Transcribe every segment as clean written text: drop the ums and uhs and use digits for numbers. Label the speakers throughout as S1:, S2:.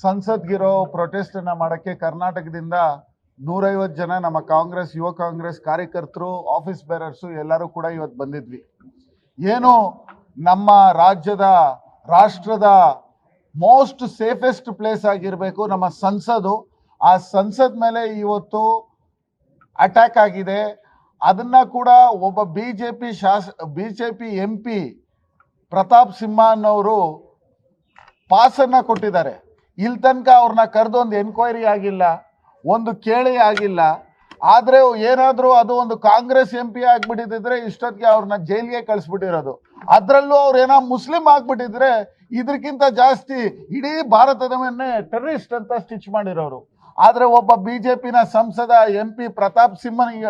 S1: ಸಂಸತ್ಗಿರೋ ಪ್ರೊಟೆಸ್ಟನ್ನು ಮಾಡೋಕ್ಕೆ ಕರ್ನಾಟಕದಿಂದ 150 ಜನ ನಮ್ಮ ಕಾಂಗ್ರೆಸ್ ಯುವ ಕಾಂಗ್ರೆಸ್ ಕಾರ್ಯಕರ್ತರು, ಆಫೀಸ್ ಬೇರರ್ಸು ಎಲ್ಲರೂ ಕೂಡ ಇವತ್ತು ಬಂದಿದ್ವಿ. ಏನು ನಮ್ಮ ರಾಷ್ಟ್ರದ ಮೋಸ್ಟ್ ಸೇಫೆಸ್ಟ್ ಪ್ಲೇಸ್ ಆಗಿರಬೇಕು ನಮ್ಮ ಸಂಸದು. ಆ ಸಂಸದ್ ಮೇಲೆ ಇವತ್ತು ಅಟ್ಯಾಕ್ ಆಗಿದೆ. ಅದನ್ನ ಕೂಡ ಒಬ್ಬ ಬಿಜೆಪಿ MP ಪ್ರತಾಪ್ ಸಿಂಹ ಅನ್ನೋರು ಪಾಸನ್ನು ಕೊಟ್ಟಿದ್ದಾರೆ. ಇಲ್ಲಿ ತನಕ ಅವ್ರನ್ನ ಕರೆದು ಒಂದು ಎನ್ಕ್ವೈರಿ ಆಗಿಲ್ಲ, ಒಂದು ಕೇಳಿ ಆಗಿಲ್ಲ. ಆದರೆ ಏನಾದರೂ ಅದು ಒಂದು ಕಾಂಗ್ರೆಸ್ MP ಆಗಿಬಿಟ್ಟಿದ್ರೆ ಇಷ್ಟೊತ್ತಿಗೆ ಅವ್ರನ್ನ ಜೈಲಿಗೆ ಕಳಿಸ್ಬಿಟ್ಟಿರೋದು. ಅದರಲ್ಲೂ ಅವ್ರು ಏನೋ ಮುಸ್ಲಿಂ ಆಗಿಬಿಟ್ಟಿದ್ರೆ ಇದಕ್ಕಿಂತ ಜಾಸ್ತಿ ಇಡೀ ಭಾರತದ ಮೇಲೆ ಟೆರರಿಸ್ಟ್ ಅಂತ ಸ್ಟಿಚ್ ಮಾಡಿರೋರು. ಆದರೆ ಒಬ್ಬ ಬಿಜೆಪಿನ ಸಂಸದ MP ಪ್ರತಾಪ್ ಸಿಂಹನಿಗೆ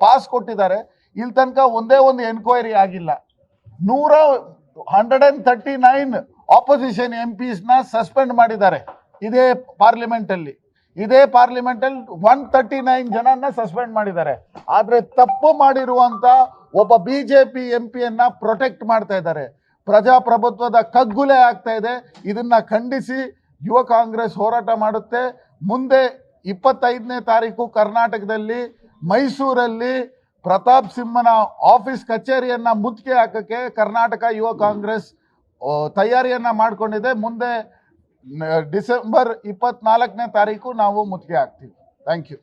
S1: ಪಾಸ್ ಕೊಟ್ಟಿದ್ದಾರೆ. ಇಲ್ಲಿ ತನಕ ಒಂದೇ ಒಂದು ಎನ್ಕ್ವೈರಿ ಆಗಿಲ್ಲ. 139 ಆಪೋಸಿಷನ್ MPsನ ಸಸ್ಪೆಂಡ್ ಮಾಡಿದ್ದಾರೆ ಇದೇ ಪಾರ್ಲಿಮೆಂಟಲ್ಲಿ. 139 ಜನನ್ನ ಸಸ್ಪೆಂಡ್ ಮಾಡಿದ್ದಾರೆ. ಆದರೆ ತಪ್ಪು ಮಾಡಿರುವಂತ ಒಬ್ಬ ಬಿಜೆಪಿ MPಯನ್ನ ಪ್ರೊಟೆಕ್ಟ್ ಮಾಡ್ತಾ ಇದ್ದಾರೆ. ಪ್ರಜಾಪ್ರಭುತ್ವದ ಕಗ್ಗುಲೆ ಆಗ್ತಾ ಇದೆ. ಇದನ್ನ ಖಂಡಿಸಿ ಯುವ ಕಾಂಗ್ರೆಸ್ ಹೋರಾಟ ಮಾಡುತ್ತೆ. ಮುಂದೆ 25ನೇ ತಾರೀಕು ಕರ್ನಾಟಕದಲ್ಲಿ ಮೈಸೂರಲ್ಲಿ ಪ್ರತಾಪ್ ಸಿಂಹನ ಆಫೀಸ್ ಕಚೇರಿಯನ್ನ ಮುತ್ತಿಗೆ ಹಾಕಕ್ಕೆ ಕರ್ನಾಟಕ ಯುವ ಕಾಂಗ್ರೆಸ್ ತಯಾರಿಯನ್ನ ಮಾಡಿಕೊಂಡಿದೆ. ಮುಂದೆ ಡಿಸೆಂಬರ್ 24ನೇ ತಾರೀಕು ನಾವು ಮುತ್ತಿಗೆ ಹಾಕ್ತೀವಿ. Thank you.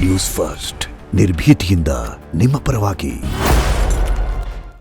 S2: ನ್ಯೂಸ್ ಫಸ್ಟ್ ನಿರ್ಭೀತಿಯಿಂದ ನಿಮ್ಮ ಪರವಾಗಿ.